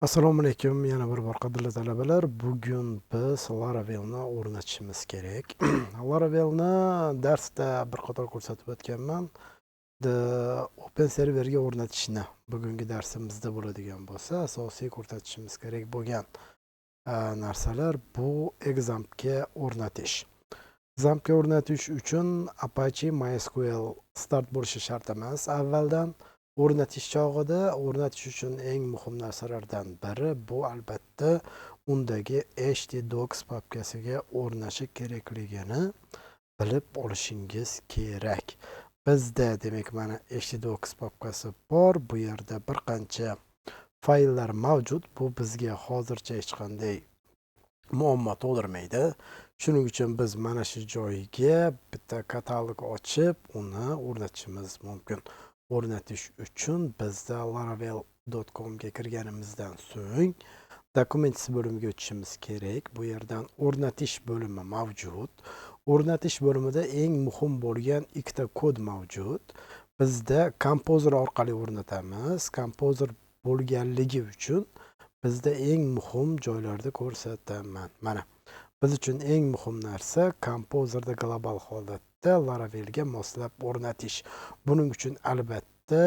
Assalomu alaykum, yana bir bor qadrli talabalar. Bugun biz Laravelni o'rnatishimiz kerak. Laravelni darsda bir qator ko'rsatib o'tganman. Open serverga o'rnatishni bugungi darsimizda bo'ladigan bo'lsa, asosiy ko'rsatishimiz kerak bo'lgan narsalar bu exampga o'rnatish. Exampga o'rnatish uchun Apache MySQL start bo'lishi shart emas. Avvaldan o'rnatish chog'ida o'rnatish uchun eng muhim narsalardan biri bu albatta undagi htdocs papkasiga o'rnashi kerakligini bilib olishingiz kerak. Bizda demak mana htdocs papkasi bor. Bu yerda bir qancha fayllar mavjud. Bu bizga hozircha hech qanday muammo tug'dirmaydi. Shuning uchun biz mana shu joyga bitta katalog ochib, uni o'rnatishimiz mumkin. O'rnatish uchun bizda laravel.com ga kirganimizdan so'ng Documents bo'limiga o'tishimiz kerak. Bu yerdan o'rnatish bo'limi mavjud. O'rnatish bo'limida eng muhim bo'lgan ikkita kod mavjud. Bizda Composer orqali o'rnatamiz. Composer bo'lganligi uchun bizda eng muhim joylarda ko'rsataman. Mana biz uchun eng muhim narsa Composerda global holatda Laravelga moslab o'rnatish. Buning uchun albatta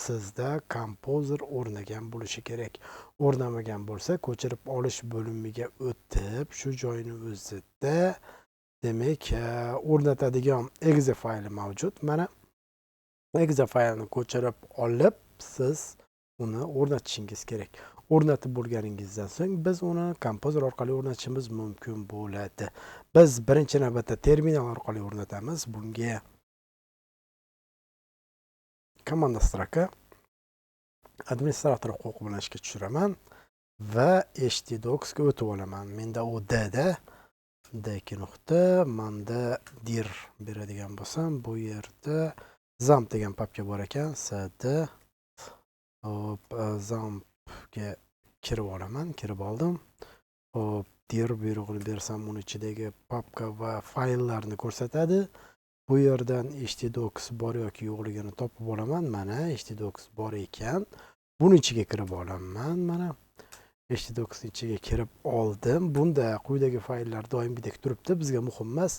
sizda Composer o'rnagan bo'lishi kerak. O'rnamagan bo'lsa, ko'chirib olish bo'limiga o'tib, shu joyni o'zida demak o'rnatadigan exe fayli mavjud. Mana exe faylini ko'chirib olib, siz uni o'rnatishingiz kerak. O'rnatib bo'lganingizdan so'ng biz uni Composer orqali o'rnatishimiz mumkin bo'ladi. Biz birinchi navbatda terminal orqali o'rnatamiz. Bunga komanda straka administrator huquqi bilan ishga tushiraman va htdocs ga o'tib olaman. Menda u d2 nuqta, menda dir beradigan bo'lsam, bu yerda zamp degan papka bor ekan. Zampga kirib olaman, kirib oldim. Hop, dir buyrug'ini bersam, uni ichidagi papka va fayllarni ko'rsatadi. Bu yerdan htdocs bor yoki yo'qligini topib olaman. Mana htdocs bor ekan. Buni ichiga kirib olaman. Mana htdocs ichiga kirib oldim. Bunda quyidagi fayllar doimgidek turibdi. Bizga muhim emas.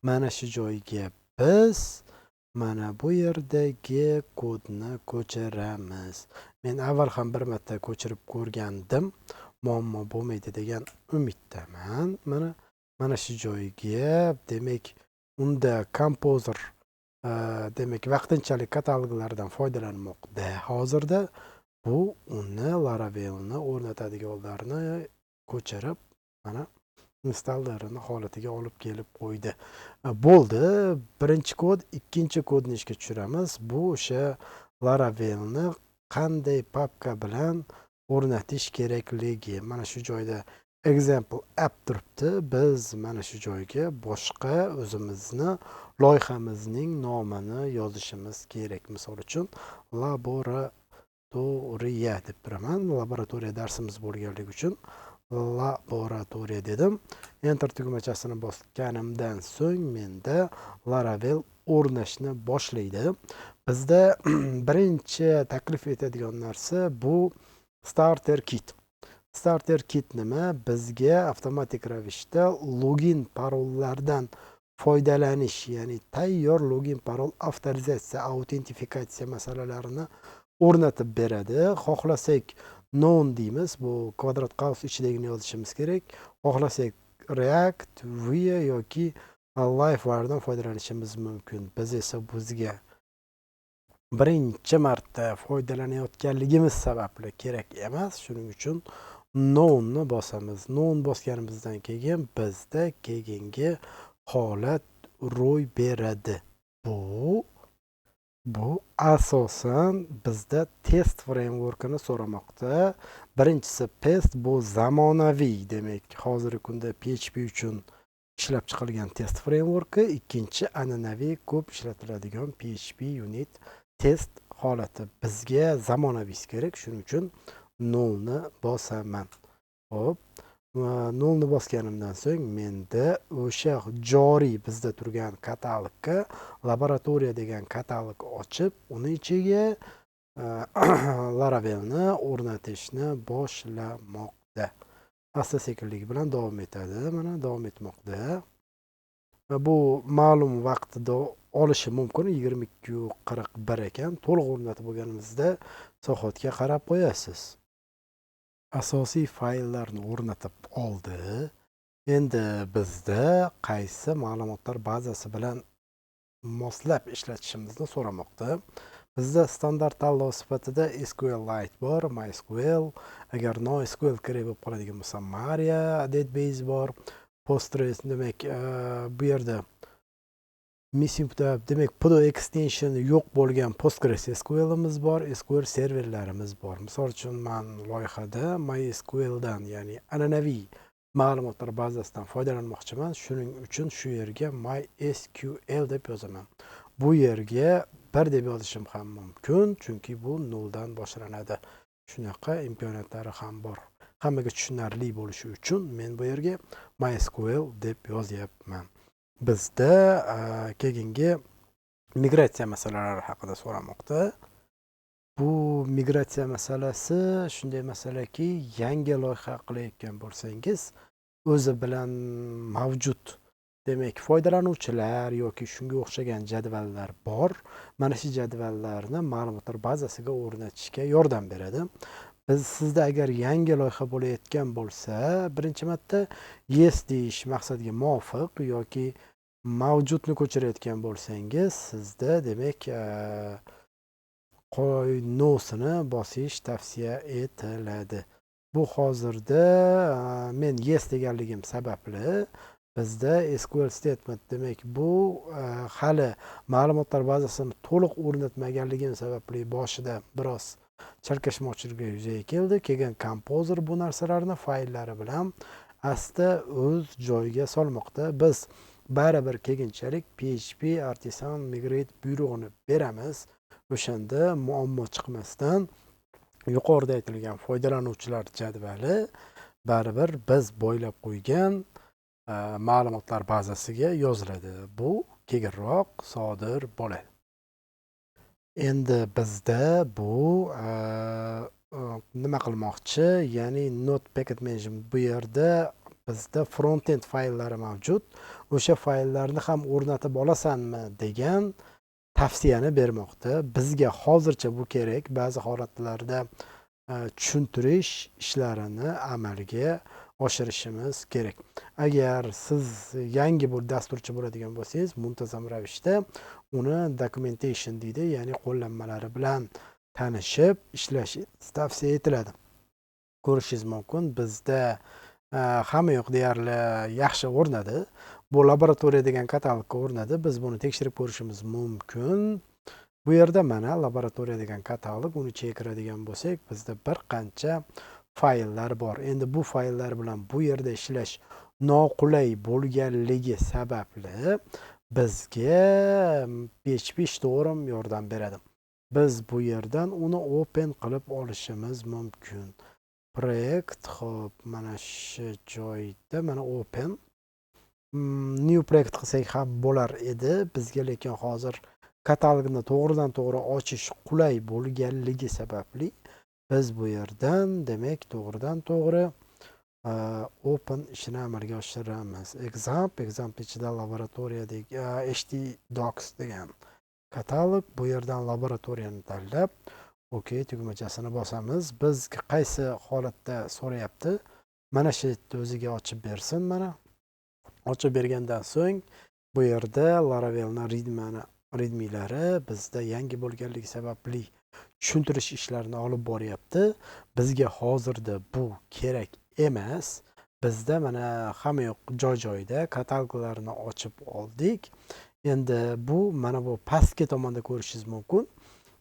Mana shu joyga biz mana bu yerdagi kodni ko'chiramiz. Men avval ham bir marta ko'chirib ko'rgandim. Muammo bo'lmaydi degan umiddaman. Mana shu joyga demak unda Composer demak vaqtinchalik kataloglardan foydalanmoqda. Hozirda bu uni Laravelni o'rnatadiganlarni ko'chirib mana installerini holatiga olib kelib qo'ydi. Bo'ldi. Birinchi kod, ikkinchi kodni ishga tushiramiz. Bu o'sha Laravelni qanday papka bilan o'rnatish kerakligi. Mana shu joyda example app turibdi. Biz mana shu joyga boshqa o'zimizni loyihamizning nomini yozishimiz kerak. Misol uchun laboratoriya deb turaman. Laboratoriya darsimiz bo'lganligi uchun laboratoriya dedim. Enter tugmachasini bosganimdan so'ng menda Laravel o'rnashni boshlaydi. Bizda birinchi taklif etadigan narsa bu starter kit. Starter kit nima? Bizga avtomatik ravishda login parollardan foydalanish, ya'ni tayyor login parol avtorizatsiya, autentifikatsiya masalalarini o'rnatib beradi. Xohlasak known deymiz. Bu kvadrat qaus ichidagini yozishimiz kerak. Xohlasak React, Vue yoki Livewire'dan foydalanishimiz mumkin. Biz esa bizga birinchi marta foydalanayotganligimiz sababli kerak emas. Shuning uchun knownni bosamiz. Known bosganimizdan keyin bizda keyingi holat ro'y beradi. Bu asosan bizda test frameworkini so'ramoqda. Birinchisi test, bu zamonaviy, demak, hozirgi kunda PHP uchun ishlab chiqilgan test frameworki. Ikkinchi an'anaviy ko'p ishlatiladigan PHP unit test holati. Bizga zamonaviysi kerak, shuning uchun nullni bosaman. Hop, nullni bosganimdan so'ng menda o'sha joriy bizda turgan katalogga laboratoriya degan katalog ochib, uni ichiga Laravelni o'rnatishni boshlamoqda. Asta-sekinlik bilan davom etadi. Mana davom etmoqda. Va bu ma'lum vaqtida olishi mumkin. 22:41 ekan. To'liq o'rnatib bo'lganimizda soatga qarab qo'yasiz. Asosiy fayllarni o'rnatib oldi. Endi bizda qaysi ma'lumotlar bazasi bilan moslab ishlatishimizni so'ramoqda. Bizda standart tanlov sifatida SQLite bor, MySQL, agar NoSQL kerak bo'lib qoladigan bo'lsa Maria database bor, Postgres, demak bu yerda demak PDO extension yo'q bo'lgan Postgres SQL'imiz bor, SQL serverlarimiz bor. Misol uchun men loyihada MySQL dan, ya'ni an'anaviy ma'lumotlar bazasidan foydalanmoqchiman. Shuning uchun shu yerga MySQL deb yozaman. Bu yerga 1 deb yozishim ham mumkin, chunki bu 0 dan boshlanadi. Shunaqa imkoniyatlari ham bor. Hammaga tushunarli bo'lishi uchun men bu yerga MySQL deb yozyapman. Bizda keyingi migratsiya masalalari haqida so'ramoqda. Bu migratsiya masalasi shunday masalaki, yangi loyiha qilayotgan bo'lsangiz, o'zi bilan mavjud, demak, foydalanuvchilar yoki shunga o'xshagan jadvallar bor. Mana shu jadvallarni ma'lumotlar bazasiga o'rnatishga yordam beradi. Sizda agar yangi loyiha bo'layotgan bo'lsa, birinchi marta yes deyish maqsadga muvofiq yoki mavjudni ko'chirayotgan bo'lsangiz, sizda demak nosini bosish tavsiya etiladi. Bu hozirda men yes deganligim sababli bizda SQL statement, demak bu hali ma'lumotlar bazasini to'liq o'rnatmaganligim sababli boshida biroz chalkashmoqchiliklar yuzaga keldi. Keyin Composer bu narsalarni fayllari bilan asta o'z joyiga solmoqda. Biz baribir keyinchalik PHP Artisan Migrate buyrug'ini beramiz. O'shanda muammo chiqmasdan yuqorida aytilgan foydalanuvchilar jadvali baribir biz bo'ylab qo'ygan ma'lumotlar bazasiga yoziladi. Bu keyinroq sodir bo'ladi. Endi bizda bu nima qilmoqchi? Ya'ni Node Packet Management, bu yerda bizda frontend fayllari mavjud. O'sha fayllarni ham o'rnatib olasanmi degan tavsiyani bermoqda. Bizga hozircha bu kerak. Ba'zi holatlarda tushuntirish ishlarini amalga oshirishimiz kerak. Agar siz yangi bir dasturchi bo'ladigan bo'lsangiz, muntazam ravishda uni documentation deydi, ya'ni qo'llanmalari bilan tanishib ishlashingiz tavsiya etiladi. Ko'rishingiz mumkin, bizda hamma yoq deyarli yaxshi o'rnadi. Bu laboratoriya degan katalogga o'rnadi. Biz buni tekshirib ko'rishimiz mumkin. Bu yerda mana laboratoriya degan katalog, uni chekiradigan bo'lsak, bizda bir qancha fayllar bor. Endi bu fayllar bilan bu yerda ishlash noqulay bo'lganligi sababli bizga PHP Storm yordam beradi. Biz bu yerdan uni open qilib olishimiz mumkin. Projekt, hop, mana shu joyda mana open new project qilsak ham bo'lar edi bizga, lekin hozir katalogni to'g'ridan to'g'ri ochish qulay bo'lganligi sababli biz bu yerdan demak to'g'ridan to'g'ri open ishini amalga oshiramiz. Example ichida laboratoriya htdocs degan katalog, bu yerdan laboratoriyani tanlab OK tugmachasini bosamiz. Biz qaysi holatda so'rayapti? Mana shu yerda o'ziga ochib bersin. Mana ochib bergandan so'ng bu yerda Laravelni readmelari bizda yangi bo'lganligi sababli tushuntirish ishlarini olib boryapti. Bizga hozirda bu kerak emas. Bizda mana hamma yoq joy-joyda kataloglarni ochib oldik. Endi bu mana bu pastki tomonda ko'rishingiz mumkin.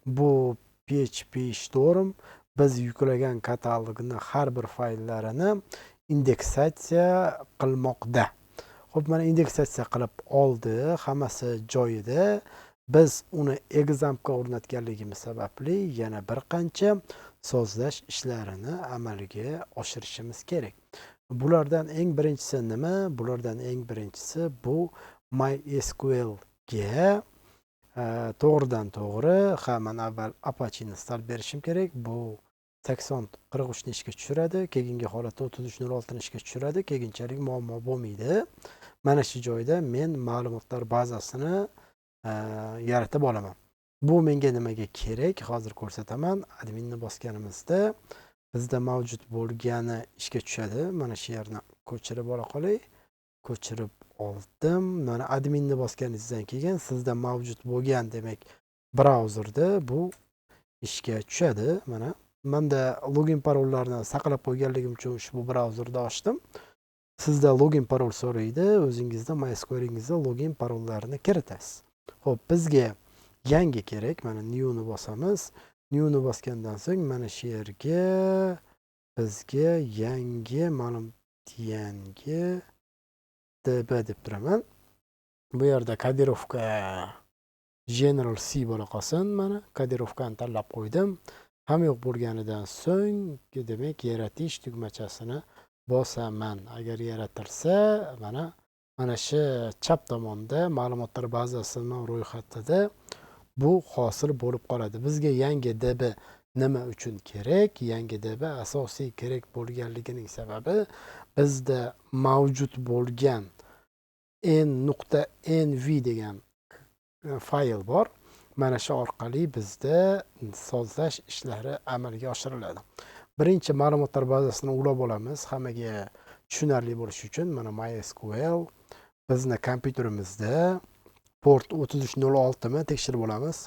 Bu PHP Storm biz yuklagan katalogni har bir fayllarini indeksatsiya qilmoqda. Xo'p, mana indeksatsiya qilib oldi, hammasi joyida. Biz uni exampga o'rnatganligimiz sababli yana bir qancha sozlash ishlarini amalga oshirishimiz kerak. Bulardan eng birinchisi nima? Bulardan eng birinchisi bu MySQL ga to'g'ridan to'g'ri man avval Apache'ni start berishim kerak. Bu 8043 ni ishga tushiradi, keyingi holatda 3306 ni ishga tushiradi, keyinchalik muammo bo'lmaydi. Mana shu joyda men ma'lumotlar bazasini yaratib olaman. Bu menga nimaga kerak? Hozir ko'rsataman. Adminni bosganimizda bizda mavjud bo'lgani ishga tushadi. Mana shu yerni ko'chirib ola qolay. Ko'chirib oldim. Mana adminni bosganingizdan keyin sizda mavjud bo'lgan, demak, brauzerda bu ishga tushadi. Mana menda login parollarni saqlab qo'yganligim uchun ushbu brauzerda ochdim. Sizda login parol so'raydi. O'zingizda MySQLingizda login parollarini kiritasiz. Xo'p, bizga yangi kerak. Mana new ni bosamiz. New ni bosgandan so'ng mana shu yerga bizga yangi db deb turaman. Bu yerda kodirovka general C bo'la qolsin. Mana kodirovkani tanlab qo'ydim. Ham yo'q bo'lganidan so'ng, demak, yaratish tugmachasini bosaman. Agar yaratilsa, mana shu chap tomonda ma'lumotlar bazasining ro'yxatida bu hosil bo'lib qoladi. Bizga yangi db nima uchun kerak? Yangi db asosiy kerak bo'lganligining sababi bizda mavjud bo'lgan n.nv degan fayl bor. Mana shu orqali bizda sozlash ishlari amalga oshiriladi. Birinchi ma'lumotlar bazasini ulab olamiz, hammaga tushunarli bo'lishi uchun. Mana MySQL bizni kompyuterimizda port 3306 mi tekshirib olamiz.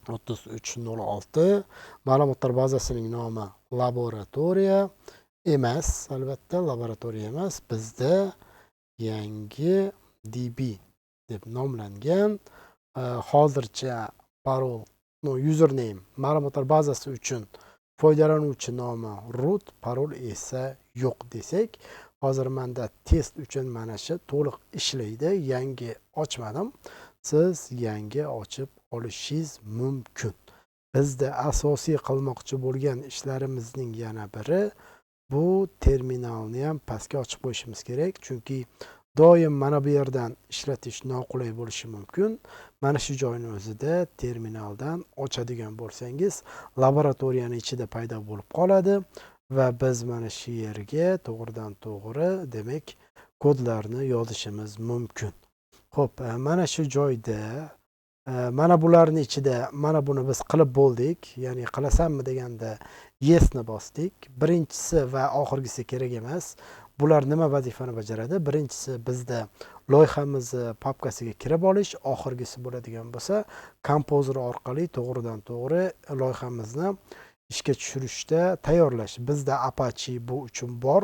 3306. Ma'lumotlar bazasining nomi laboratoriya emas, albatta laboratoriya emas. Bizda yangi db deb nomlangan. Hozircha parol, username, ma'lumotlar bazasi uchun foydalanuvchi nomi root, parol esa yo'q desak, hozir menda test uchun mana shu to'liq ishlaydi. Yangi ochmadim. Siz yangi ochib olishingiz mumkin. Bizda asosiy qilmoqchi bo'lgan ishlarimizning yana biri bu terminalni ham pastga ochib qo'yishimiz kerak, chunki doim mana bu yerdan ishlatish noqulay bo'lishi mumkin. Mana shu joyni o'zida terminaldan ochadigan bo'lsangiz, laboratoriyaning ichida paydo bo'lib qoladi va biz mana shu yerga to'g'ridan to'g'ri, demak, kodlarni yozishimiz mumkin. Xo'p, mana shu joyda mana bularni ichida mana buni biz qilib bo'ldik. Ya'ni qilasanmi deganda yes ni bosdik. Birinchisi va oxirgisi kerak emas. Bular nima vazifani bajaradi? Birinchisi bizda loyihamizni papkasiga kirib olish, oxirgisi bo'ladigan bo'lsa, kompozer orqali to'g'ridan to'g'ri loyihamizni ishga tushirishda tayyorlash. Bizda Apache bu uchun bor.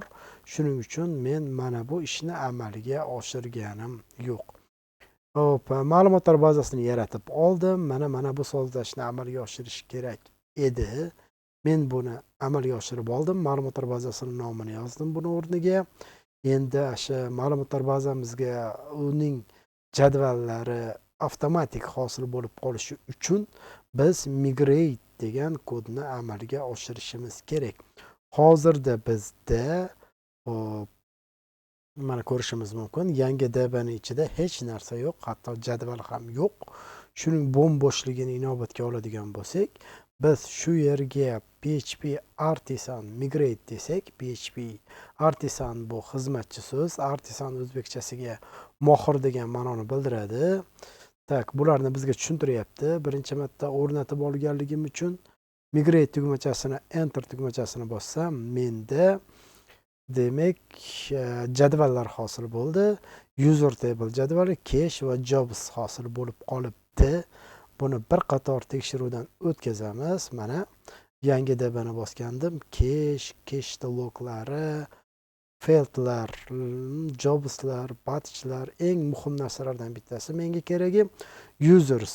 Shuning uchun men mana bu ishni amalga oshirganim yo'q. Hop, ma'lumotlar bazasini yaratib oldim. Mana bu sozlashni amalga oshirish kerak edi. Men buni amalga oshirib oldim. Ma'lumotlar bazasining nomini yozdim buni o'rniga. Endi o'sha ma'lumotlar bazamizga uning jadvallari avtomatik hosil bo'lib qolishi uchun biz migrate degan kodni amalga oshirishimiz kerak. Hozirda bizda mana ko'rishimiz mumkin, yangi dbning ichida hech narsa yo'q, hatto jadval ham yo'q. Shuning bo'm-bo'shligini inobatga oladigan bo'lsak, biz shu yerga PHP artisan migrate desak, PHP artisan bu xizmatchi so'z, artisan o'zbekchasiga mohir degan ma'noni bildiradi. Tak, bularni bizga tushuntiryapti. Birinchi marta o'rnatib olganligim uchun migrate tugmachasini, enter tugmachasini bossam, menda demak jadvallar hosil bo'ldi. User table jadvali, cache va jobs hosil bo'lib qolibdi. Buni bir qator tekshiruvdan o'tkazamiz. Mana yangi dbni bosgandim. Cache loglari, fieldlar, jobslar, batchlar, eng muhim narsalardan bittasi menga keragi users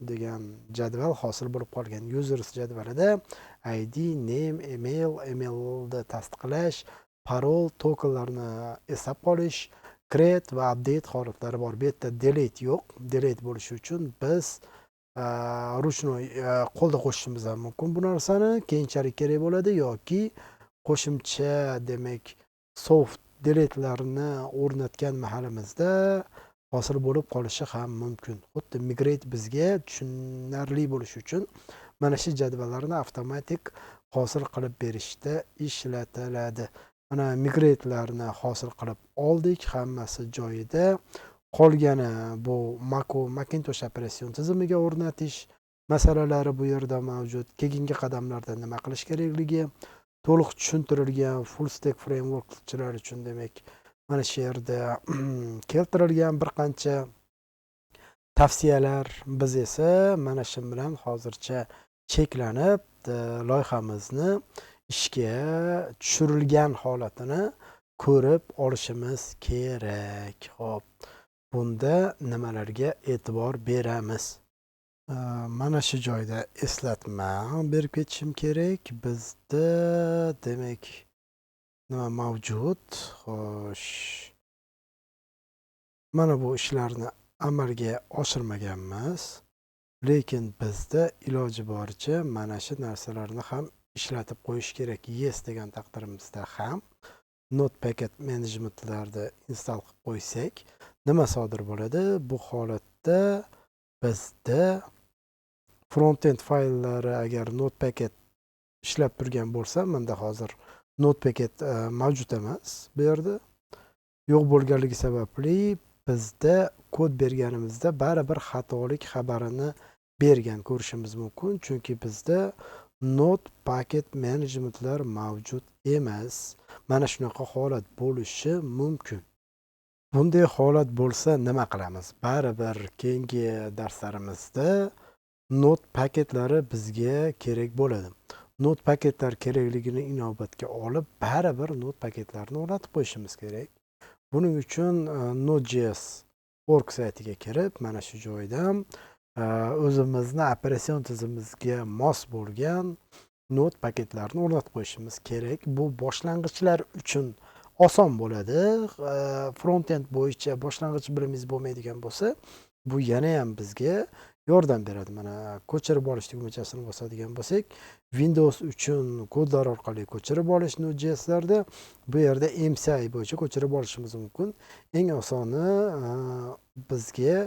degan jadval hosil bo'lib qolgan. Users jadvalida ID, name, emailni tasdiqlash, parol, tokenlarni eslab qolish, create va update holatlari bor. Bu yerda delete yo'q. Delete bo'lishi uchun biz ruchnoy qo'lda qo'shishimiz ham mumkin bu narsani. Keyinchalik kerak bo'ladi yoki qo'shimcha, demak, soft delete'larni o'rnatgan mahalimizda hosil bo'lib qolishi ham mumkin. Xuddi migrate bizga tushunarli bo'lishi uchun mana shu jadvallarni avtomatik hosil qilib berishda ishlatiladi. Mana migrate'larni hosil qilib oldik, hammasi joyida. Qolgani bu Macintosh operatsion tizimiga o'rnatish masalalari bu yerda mavjud. Keyingi qadamlarda nima qilish kerakligi to'liq tushuntirilgan full stack frameworkchilar uchun demak mana shu yerda keltirilgan bir qancha tavsiyalar. Biz esa mana shu bilan hozircha cheklanib loyihamizni ishga tushirilgan holatini ko'rib olishimiz kerak. Xo'p, bunda nimalarga e'tibor beramiz? Mana shu joyda eslatma berib ketishim kerak. Bizda demak nima mavjud? Xo'sh, mana bu ishlarni amalga oshirmaganmiz, lekin bizda iloji boricha mana shu narsalarni ham ishlatib qo'yish kerak. Yes degan taqdirimizda ham Notepad managementlarni install qilib qo'ysak nima sodir bo'ladi? Bu holatda bizda front-end fayllari agar Notepad ishlab turgan bo'lsa, menda hozir Notepad mavjud emas. Bu yerda yo'q bo'lganligi sababli bizda kod berganimizda baribir xatolik xabarini bergan ko'rishimiz mumkin, chunki bizda Notepad managementlar mavjud emas. Mana shunaqa holat bo'lishi mumkin. Bunday holat bo'lsa nima qilamiz? Baribir keyingi darslarimizda Notepad'lari bizga kerak bo'ladi. Notepad'lar kerakligini inobatga olib, baribir Notepad'larni o'rnatib qo'yishimiz kerak. Buning uchun Node.js.org saytiga kirib, mana shu joydan o'zimizni operatsion tizimimizga mos bo'lgan Notepad'larni o'rnatib qo'yishimiz kerak. Bu boshlang'ichlar uchun oson bo'ladi. Front-end bo'yicha boshlang'ich bilimingiz bo'lmaydigan bo'lsa, bu yana ham bizga yordam beradi. Mana ko'chirib olish tugmachasini bosadigan bo'lsak, Windows uchun kodlar orqali ko'chirib olish Node.js'larda bu yerda MCI bo'yicha ko'chirib olishimiz mumkin. Eng osoni bizga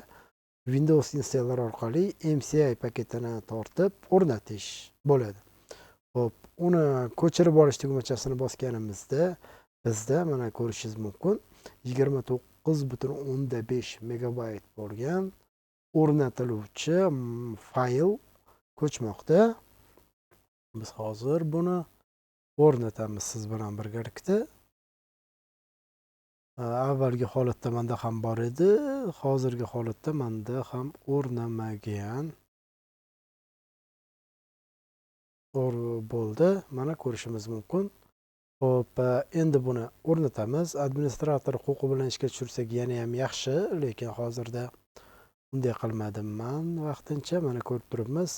Windows installer orqali MCI paketini tortib o'rnatish bo'ladi. Xo'p, uni ko'chirib olish tugmachasini bosganimizda bizda mana ko'rishingiz mumkin 29.5 megabayt bo'lgan o'rnatiluvchi fayl ko'chmoqda. Biz hozir buni o'rnatamiz siz bilan birgalikda. Avvalgi holatda menda ham bor edi, hozirgi holatda menda ham o'rnamagan. Bo'ldi. Mana ko'rishimiz mumkin. Xo'p, endi buni o'rnatamiz. Administrator huquqi bilan ishga tushirsak yana ham yaxshi, lekin hozirda bunday qilmadim men vaqtincha. Mana ko'rib turibmiz.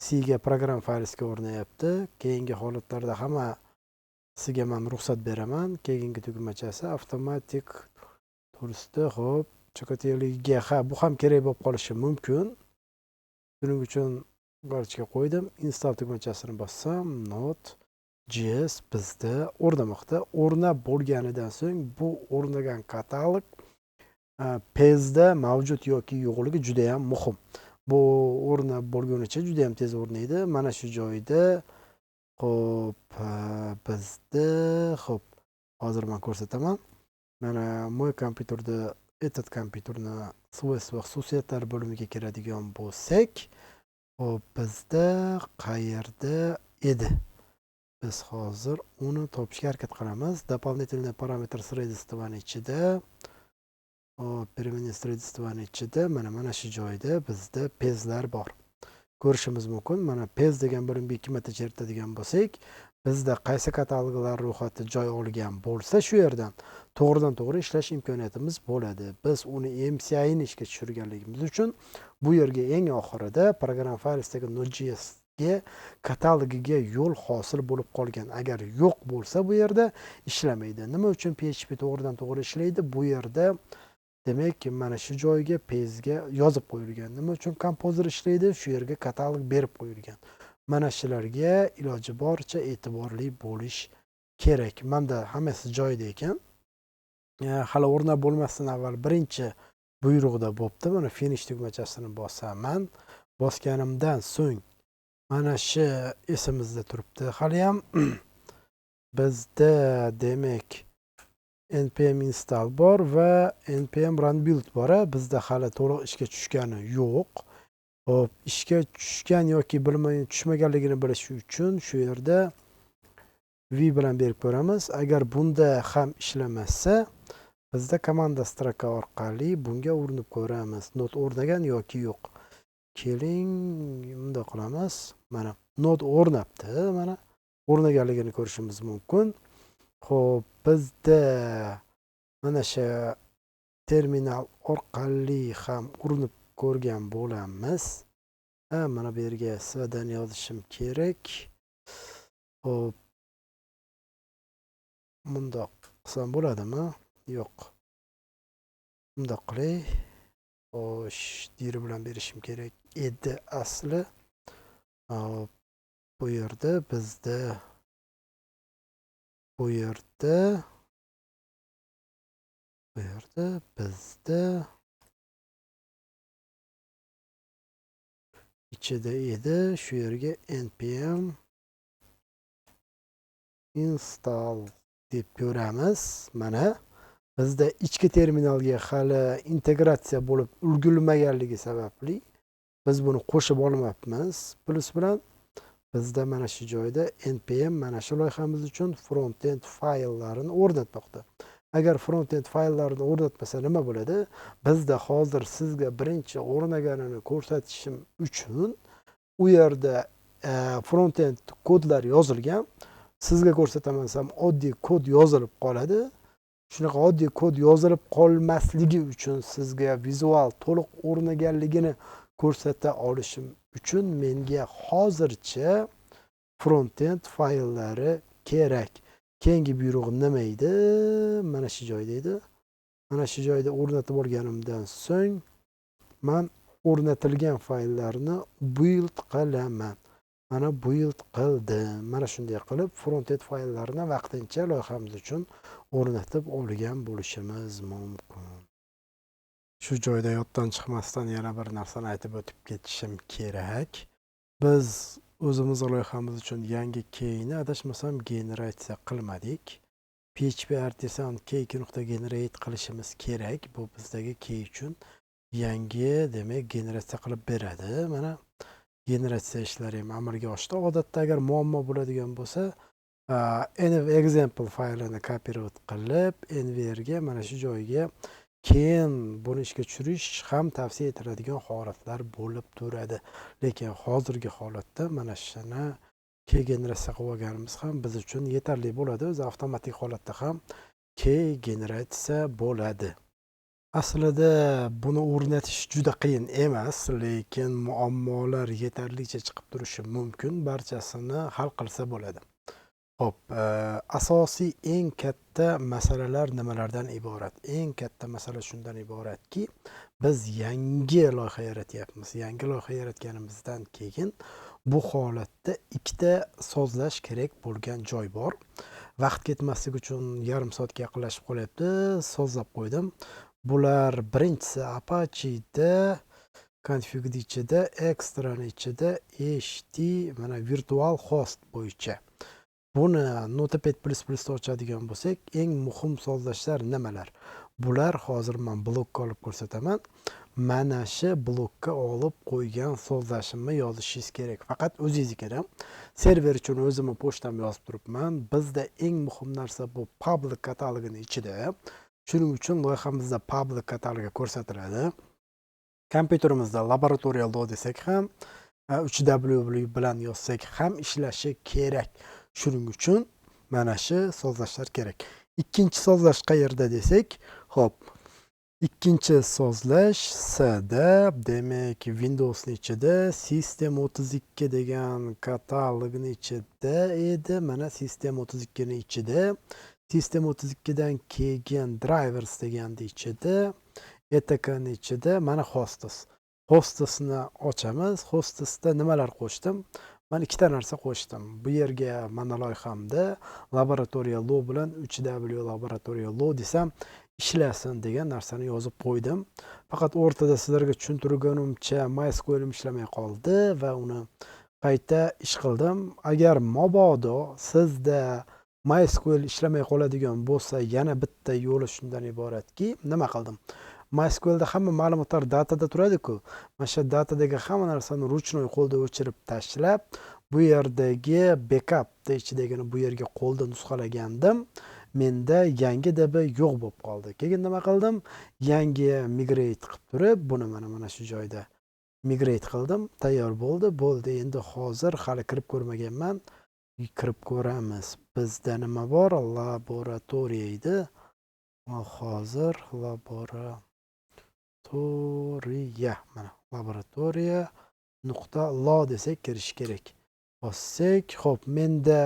C ga program faylga o'rnayapti. Keyingi holatlarda hamma sizga men ruxsat beraman. Keyingi tugmachasi avtomatik turistda. Xo'p, cho'kateligiga bu ham kerak bo'lib qolishi mumkin. Shuning uchun galочка qo'ydim. Install tugmachasini bossam, Node.js bizda o'rnamoqda. O'rnab bo'lganidan so'ng bu o'rnagan katalog Pezda mavjud yoki yo'qligi juda ham muhim. Bu o'rnab bo'lgunicha juda ham tez o'rnaydi. Mana shu joyda xo'p, bizda hozir men ko'rsataman. Mana mo'y kompyuterda этот kompyuterni svойства xususiyatlar bo'limiga kiradigan bo'lsak, xo'p, bizda qayerda edi? Biz hozir uni topishga harakat qilamiz. Дополнительный параметр средствования ichida, переменный средствования ichida mana shu joyda bizda pezlar bor. Ko'rishimiz mumkin. Mana pez degan bo'limga 2 marta chertadigan bo'lsak, bizda qaysi kataloglar ro'yxati joy olgan bo'lsa, shu yerdan to'g'ridan-to'g'ri ishlash imkoniyatimiz bo'ladi. Biz uni MCI ni ishga tushirganligimiz uchun bu yerga eng oxirida program faylidagi Node.js ga katalogiga yo'l hosil bo'lib qolgan. Agar yo'q bo'lsa bu yerda ishlamaydi. Nima uchun PHP to'g'ridan-to'g'ri ishlaydi? Bu yerda demak mana shu joyga pezga yozib qo'yilgan. Nima uchun Composer ishlaydi? Shu yerga katalog berib qo'yilgan. Mana shularga iloji boricha e'tiborli bo'lish kerak. Menda hammasi joyida ekan. Hali o'rnab bo'lmasdan avval birinchi buyrug'ida bo'pti. Mana finish tugmachasini bosaman. Bosganimdan so'ng mana shu esimizda turibdi. Hali ham bizda demak npm install bor va npm run build bor. Bizda hali to'liq ishga tushgani yo'q. Hop, ishga tushgan yoki tushmaganligini bilish uchun shu yerda v bilan berib ko'ramiz. Agar bunda ham ishlamasa, bizda komanda stroka orqali bunga urinib ko'ramiz. Node o'rnagan yoki yo'q. Keling, bunda qilamiz. Mana node o'rnabdi. Mana o'rnaganligini ko'rishimiz mumkin. Xo'p, bizda mana shu terminal orqali ham urinib ko'rgan bo'lamiz. Mana bu yerga svadan yozishim kerak. Xo'p, bundoq qilsam bo'ladimi? Yo'q. Bundoq qilay. Xo'sh, diri bilan berishim kerak edi asli. Bu yerda bizda ichida edi. Shu yerga npm install deb ko'ramiz. Mana bizda ichki terminalga hali integratsiya bo'lib ulgurmaganligi sababli biz buni qo'shib olmayapmiz. Plus bilan bizda mana shu joyda npm mana shu loyihamiz uchun front-end fayllarini o'rnatmoqda. Agar front-end fayllarini o'rnatmasa nima bo'ladi? Bizda hozir sizga birinchi o'rnaganini ko'rsatishim uchun u yerda front-end kodlar yozilgan. Sizga ko'rsataman desam oddiy kod yozilib qoladi. Shunaqa oddiy kod yozilib qolmasligi uchun sizga vizual to'liq o'rnaganligini ko'rsata olishim uchun menga hozircha front-end fayllari kerak. Keyingi buyruq nima edi? Mana shu joyda edi. Mana shu joyda o'rnatib olganimdan so'ng men o'rnatilgan fayllarni build qilaman. Mana build qildim. Mana shunday qilib front-end fayllarini vaqtincha loyihamiz uchun o'rnatib olgan bo'lishimiz mumkin. Shu joyda yoddan chiqmasdan yana bir narsani aytib o'tib ketishim kerak. Biz o'zimiz loyihamiz uchun yangi keyni adashmasam generatsiya qilmadik. PHP artisan key.generate qilishimiz kerak. Bu bizdagi key uchun yangi demak generatsiya qilib beradi. Mana generatsiya ishlari ham amalga oshdi. Odatda agar muammo bo'ladigan bo'lsa, env example faylini copy-paste qilib, env-ga mana shu joyga keyin buni ishga tushirish ham tavsiya etiladigan holatlar bo'lib turadi. Lekin hozirgi holatda mana shuni key generatsiya qilib olganimiz ham biz uchun yetarli bo'ladi. O'zi avtomatik holatda ham key generatsiya bo'ladi. Aslida buni o'rnatish juda qiyin emas, lekin muammolar yetarlicha chiqib turishi mumkin. Barchasini hal qilsa bo'ladi. Xo'p, asosiy eng katta masalalar nimalardan iborat? Eng katta masala shundan iboratki, biz yangi loyiha yaratyapmiz. Yangi loyiha yaratganimizdan keyin bu holatda ikkita sozlash kerak bo'lgan joy bor. Vaqt ketmasligi uchun yarim soatga yaqinlashib qolyapti. Sozlab qo'ydim. Bular birinchisi Apache'da config ichida, extrani ichida ht mana virtual host bo'yicha. Buni Notepad++ da ochadigan bo'lsak, eng muhim sozlashlar nimalar? Bular hozir men blokka olib ko'rsataman. Mana shu blokka olib qo'ygan sozlashimni yozishingiz kerak. Faqat o'zingizga. Server uchun o'zimni pochtamni yozib turibman. Bizda eng muhim narsa bu public katalogining ichida. Shuning uchun loyihamizda public katalogi ko'rsatiladi. Kompyuterimizda laboratorial do desak ham, 3w bilan yozsak ham ishlashi kerak. Shuning uchun mana shu sozlashlar kerak. Ikkinchi sozlash qayerda desak, xo'p. Ikkinchi sozlash da demak Windowsning ichida System32 degan katalogning ichida edi. Mana System32 ning ichida System32 dan keyin drivers deganning ichida, etc ning ichida mana hostess. Hostessni ochamiz. Hostessda nimalar qo'shdim? Men ikkita narsa qo'shdim. Bu yerga mana loyihamda laboratoriya law bilan 3W laboratoriya law desam ishlasin degan narsani yozib qo'ydim. Faqat o'rtada sizlarga tushuntirganimcha MySQL'im ishlamay qoldi va uni qayta ish qildim. Agar mabodo sizda MySQL ishlamay qoladigan bo'lsa, yana bitta yo'li shundan iboratki, nima qildim? MySQLda hamma ma'lumotlar datada turadi-ku. Mana shu datadagi hamma narsani ruchnoy qo'lda o'chirib tashlab, bu yerdagi backupda ichidagini bu yerga qo'lda nusxalagandim. Menda yangi DB yo'q bo'lib qoldi. Keyin nima qildim? Yangi migrate qilib turib, buni mana shu joyda migrate qildim. Tayyor bo'ldi. Bo'ldi. Endi hozir hali kirib ko'rmaganman. Kirib ko'ramiz. Bizda nima bor? Laboratoriya edi. Hozir laboratoriya. Mana laboratoriya nuqta lo desak kirish kerak. Bossak, xo'p, menda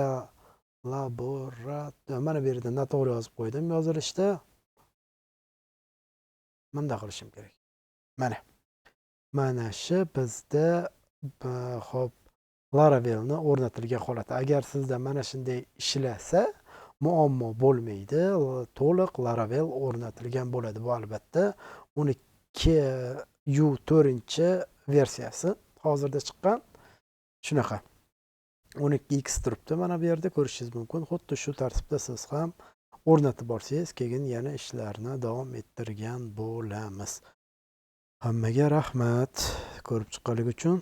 mana bu yerda noto'g'ri yozib qo'ydim yozilishda. Bunda qilishim kerak. Mana shu bizda xo'p Laravelni o'rnatilgan holati. Agar sizda mana shunday ishlasa, muammo bo'lmaydi. To'liq Laravel o'rnatilgan bo'ladi. Bu albatta 12U4-versiyasi hozirda chiqqan. Shunaqa. 12x turibdi mana bu yerda ko'rishingiz mumkin. Xuddi shu tartibda siz ham o'rnatib borsangiz, keyin yana ishlarni davom ettirgan bo'lamiz. Hammaga rahmat ko'rib chiqqanlik uchun.